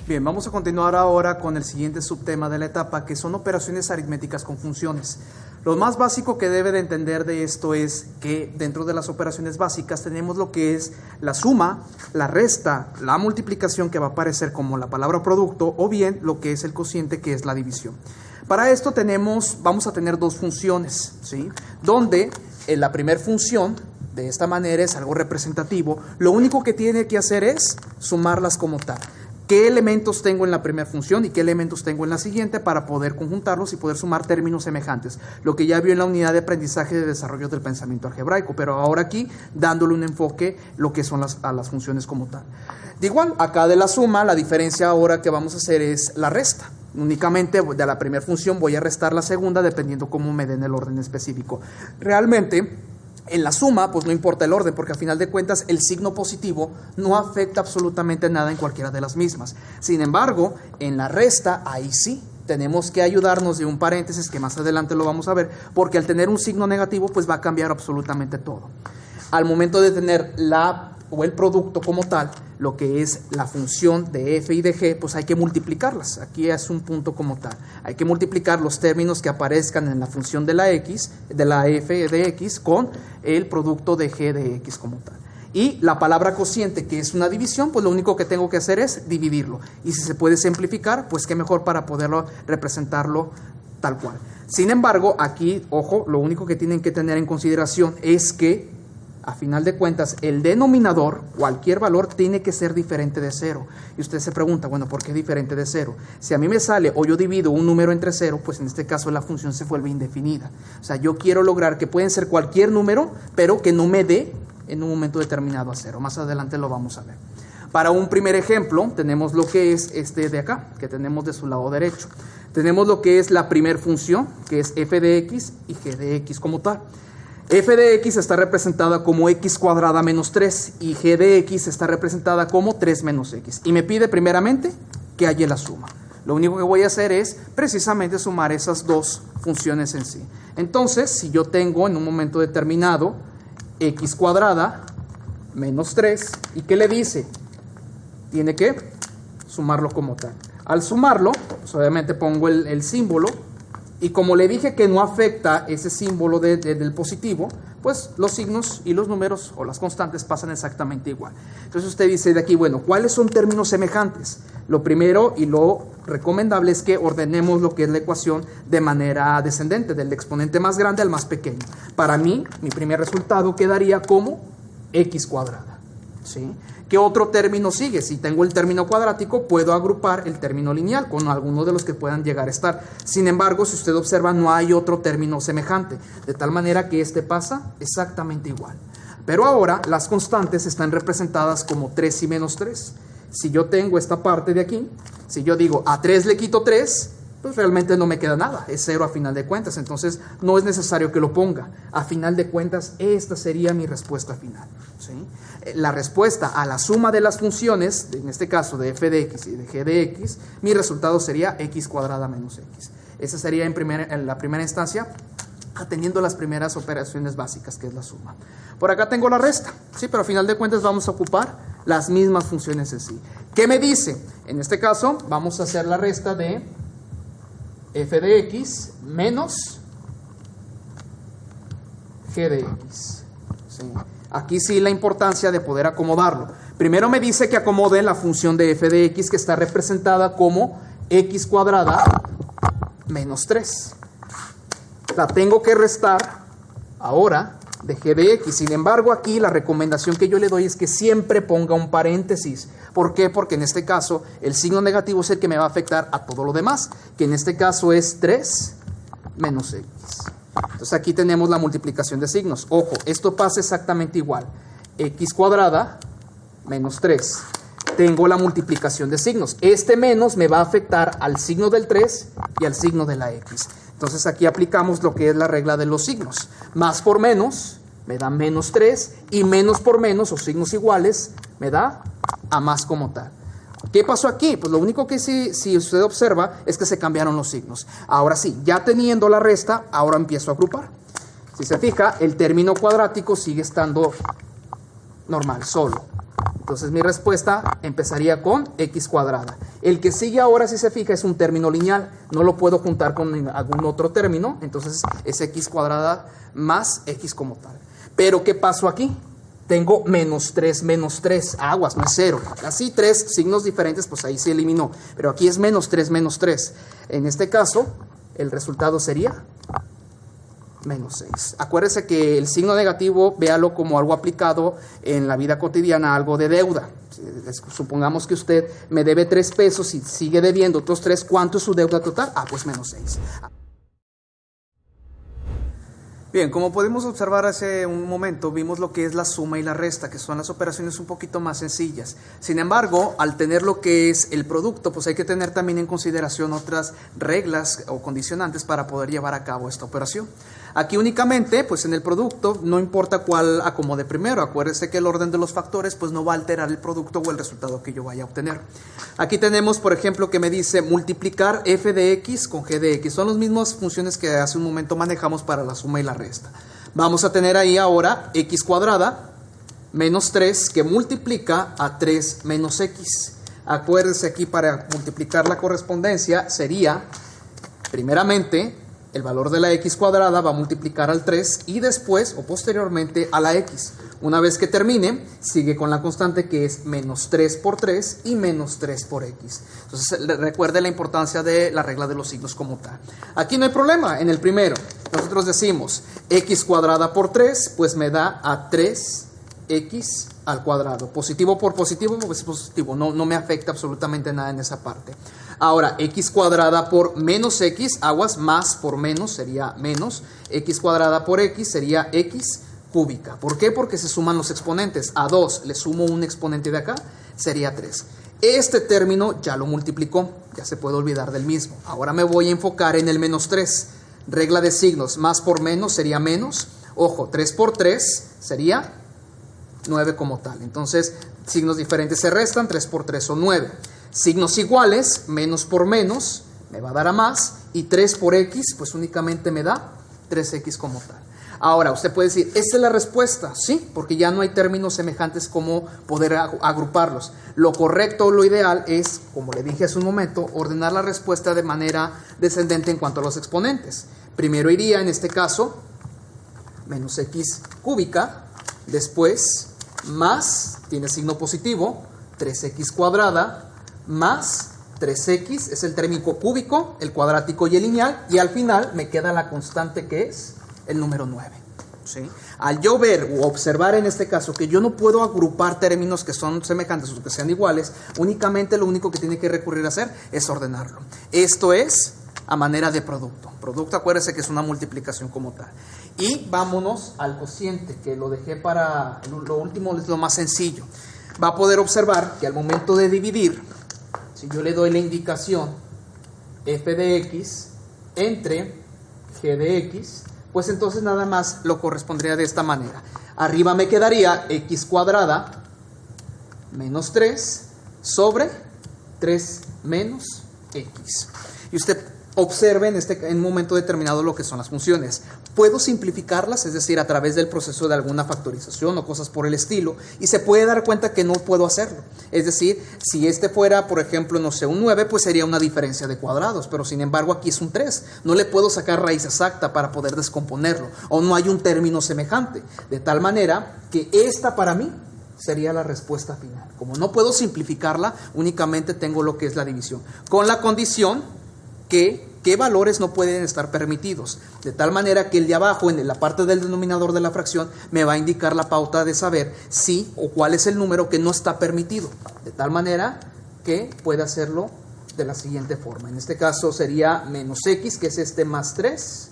Bien, vamos a continuar ahora con el siguiente subtema de la etapa, que son operaciones aritméticas con funciones. Lo más básico que debe de entender de esto es que dentro de las operaciones básicas tenemos lo que es la suma, la resta, la multiplicación, que va a aparecer como la palabra producto, o bien lo que es el cociente, que es la división. Para esto vamos a tener dos funciones, ¿sí? Donde la primera función, de esta manera, es algo representativo. Lo único que tiene que hacer es sumarlas como tal. ¿Qué elementos tengo en la primera función y qué elementos tengo en la siguiente para poder conjuntarlos y poder sumar términos semejantes? Lo que ya vio en la unidad de aprendizaje de desarrollo del pensamiento algebraico, pero ahora aquí dándole un enfoque lo que son a las funciones como tal. De igual, acá de la suma, la diferencia ahora que vamos a hacer es la resta. Únicamente de la primera función voy a restar la segunda dependiendo cómo me den el orden específico. Realmente, en la suma, pues no importa el orden, porque a final de cuentas el signo positivo no afecta absolutamente nada en cualquiera de las mismas. Sin embargo, en la resta, ahí sí, tenemos que ayudarnos de un paréntesis, que más adelante lo vamos a ver, porque al tener un signo negativo, pues va a cambiar absolutamente todo. Al momento de tener el producto como tal, lo que es la función de f y de g, pues hay que multiplicarlas. Aquí es un punto como tal. Hay que multiplicar los términos que aparezcan en la función de la x, de la f de x, con el producto de g de x como tal. Y la palabra cociente, que es una división, pues lo único que tengo que hacer es dividirlo. Y si se puede simplificar, pues qué mejor para poderlo representarlo tal cual. Sin embargo, aquí, ojo, lo único que tienen que tener en consideración es que a final de cuentas, el denominador, cualquier valor, tiene que ser diferente de 0. Y usted se pregunta, bueno, ¿por qué diferente de 0? Si a mí me sale o yo divido un número entre 0, pues en este caso la función se vuelve indefinida. O sea, yo quiero lograr que pueden ser cualquier número, pero que no me dé en un momento determinado a 0. Más adelante lo vamos a ver. Para un primer ejemplo, tenemos lo que es este de acá, que tenemos de su lado derecho. Tenemos lo que es la primera función, que es f de x y g de x como tal. F de x está representada como x cuadrada menos 3 y g de x está representada como 3 menos x. Y me pide primeramente que halle la suma. Lo único que voy a hacer es precisamente sumar esas dos funciones en sí. Entonces, si yo tengo en un momento determinado x cuadrada menos 3, ¿y qué le dice? Tiene que sumarlo como tal. Al sumarlo, pues obviamente pongo el símbolo. Y como le dije que no afecta ese símbolo del positivo, pues los signos y los números o las constantes pasan exactamente igual. Entonces usted dice de aquí, bueno, ¿cuáles son términos semejantes? Lo primero y lo recomendable es que ordenemos lo que es la ecuación de manera descendente, del exponente más grande al más pequeño. Para mí, mi primer resultado quedaría como x cuadrada, ¿sí? ¿Qué otro término sigue? Si tengo el término cuadrático, puedo agrupar el término lineal con alguno de los que puedan llegar a estar. Sin embargo, si usted observa, no hay otro término semejante, de tal manera que este pasa exactamente igual. Pero ahora las constantes están representadas como 3 y menos 3. Si yo tengo esta parte de aquí, si yo digo a 3 le quito 3, pues realmente no me queda nada, es 0 a final de cuentas, entonces no es necesario que lo ponga. A final de cuentas, esta sería mi respuesta final, ¿sí? La respuesta a la suma de las funciones, en este caso de f de x y de g de x, mi resultado sería x cuadrada menos x. Esa sería en la primera instancia, atendiendo las primeras operaciones básicas, que es la suma. Por acá tengo la resta, ¿sí? Pero a final de cuentas vamos a ocupar las mismas funciones en sí. ¿Qué me dice? En este caso, vamos a hacer la resta de f de x menos g de x, ¿sí? Aquí sí la importancia de poder acomodarlo. Primero me dice que acomode la función de f de x, que está representada como x cuadrada menos 3. La tengo que restar ahora de g de x. Sin embargo, aquí la recomendación que yo le doy es que siempre ponga un paréntesis. ¿Por qué? Porque en este caso el signo negativo es el que me va a afectar a todo lo demás, que en este caso es 3 menos x. Entonces aquí tenemos la multiplicación de signos. Ojo, esto pasa exactamente igual. X cuadrada menos 3. Tengo la multiplicación de signos. Este menos me va a afectar al signo del 3 y al signo de la x. Entonces aquí aplicamos lo que es la regla de los signos. Más por menos me da menos 3 y menos por menos o signos iguales me da a más como tal. ¿Qué pasó aquí? Pues lo único que si usted observa es que se cambiaron los signos. Ahora sí, ya teniendo la resta, ahora empiezo a agrupar. Si se fija, el término cuadrático sigue estando normal, solo. Entonces mi respuesta empezaría con x cuadrada. El que sigue ahora, si se fija, es un término lineal. No lo puedo juntar con algún otro término. Entonces es x cuadrada más x como tal. Pero ¿qué pasó aquí? Tengo menos 3, aguas, no es 0. Así 3 signos diferentes, pues ahí se eliminó. Pero aquí es menos 3. En este caso, el resultado sería menos 6. Acuérdese que el signo negativo, véalo como algo aplicado en la vida cotidiana, algo de deuda. Supongamos que usted me debe 3 pesos y sigue debiendo otros 3. ¿Cuánto es su deuda total? Pues menos 6. Bien, como pudimos observar hace un momento, vimos lo que es la suma y la resta, que son las operaciones un poquito más sencillas. Sin embargo, al tener lo que es el producto, pues hay que tener también en consideración otras reglas o condicionantes para poder llevar a cabo esta operación. Aquí únicamente, pues en el producto, no importa cuál acomode primero. Acuérdese que el orden de los factores pues no va a alterar el producto o el resultado que yo vaya a obtener. Aquí tenemos, por ejemplo, que me dice multiplicar f de x con g de x. Son las mismas funciones que hace un momento manejamos para la suma y la resta. Vamos a tener ahí ahora x cuadrada menos 3 que multiplica a 3 menos x. Acuérdese aquí, para multiplicar la correspondencia sería, primeramente, el valor de la x cuadrada va a multiplicar al 3 y después o posteriormente a la x. Una vez que termine, sigue con la constante que es menos 3 por 3 y menos 3 por x. Entonces recuerde la importancia de la regla de los signos como tal. Aquí no hay problema. En el primero, nosotros decimos x cuadrada por 3, pues me da a 3x al cuadrado. Positivo por positivo, pues es positivo. No me afecta absolutamente nada en esa parte. Ahora, x cuadrada por menos x, aguas, más por menos sería menos. X cuadrada por x sería x cúbica. ¿Por qué? Porque se suman los exponentes. A 2 le sumo un exponente de acá, sería 3. Este término ya lo multiplicó, ya se puede olvidar del mismo. Ahora me voy a enfocar en el menos 3. Regla de signos, más por menos sería menos. Ojo, 3 por 3 sería 9 como tal. Entonces, signos diferentes se restan, 3 por 3 son 9. Signos iguales, menos por menos, me va a dar a más. Y 3 por x, pues únicamente me da 3x como tal. Ahora, usted puede decir, ¿esa es la respuesta? Sí, porque ya no hay términos semejantes como poder agruparlos. Lo correcto, lo ideal es, como le dije hace un momento, ordenar la respuesta de manera descendente en cuanto a los exponentes. Primero iría, en este caso, menos x cúbica, después más, tiene signo positivo, 3x cuadrada, más 3x, es el término cúbico, el cuadrático y el lineal, y al final me queda la constante que es el número 9. ¿Sí? Al yo ver o observar en este caso que yo no puedo agrupar términos que son semejantes o que sean iguales, únicamente lo único que tiene que recurrir a hacer es ordenarlo. Esto es a manera de producto. Producto, acuérdese que es una multiplicación como tal. Y vámonos al cociente, que lo dejé para lo último, es lo más sencillo. Va a poder observar que al momento de dividir, si yo le doy la indicación f de x entre g de x, pues entonces nada más lo correspondría de esta manera. Arriba me quedaría x cuadrada menos 3 sobre 3 menos x. Y usted observe en un momento determinado lo que son las funciones. Puedo simplificarlas, es decir, a través del proceso de alguna factorización o cosas por el estilo, y se puede dar cuenta que no puedo hacerlo. Es decir, si este fuera, por ejemplo, no sé, un 9, pues sería una diferencia de cuadrados, pero sin embargo aquí es un 3. No le puedo sacar raíz exacta para poder descomponerlo, o no hay un término semejante, de tal manera que esta para mí sería la respuesta final. Como no puedo simplificarla, únicamente tengo lo que es la división, con la condición que qué valores no pueden estar permitidos, de tal manera que el de abajo, en la parte del denominador de la fracción, me va a indicar la pauta de saber si o cuál es el número que no está permitido, de tal manera que pueda hacerlo de la siguiente forma. En este caso sería menos x, que es este más 3,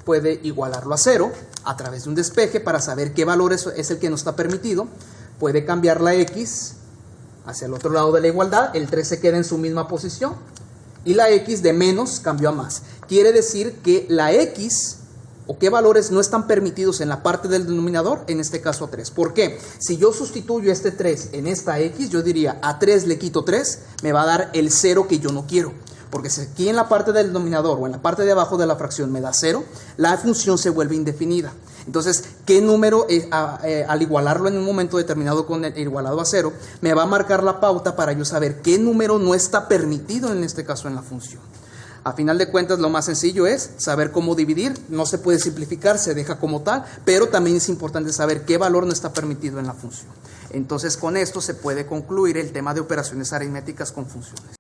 puede igualarlo a 0 a través de un despeje para saber qué valor es el que no está permitido. Puede cambiar la x hacia el otro lado de la igualdad, el 3 se queda en su misma posición, y la x de menos cambió a más. Quiere decir que la x o qué valores no están permitidos en la parte del denominador, en este caso 3. ¿Por qué? Si yo sustituyo este 3 en esta x, yo diría a 3 le quito 3, me va a dar el 0 que yo no quiero. Porque si aquí en la parte del denominador o en la parte de abajo de la fracción me da 0, la función se vuelve indefinida. Entonces, ¿qué número, al igualarlo en un momento determinado con el igualado a 0, me va a marcar la pauta para yo saber qué número no está permitido en este caso en la función? A final de cuentas, lo más sencillo es saber cómo dividir. No se puede simplificar, se deja como tal, pero también es importante saber qué valor no está permitido en la función. Entonces, con esto se puede concluir el tema de operaciones aritméticas con funciones.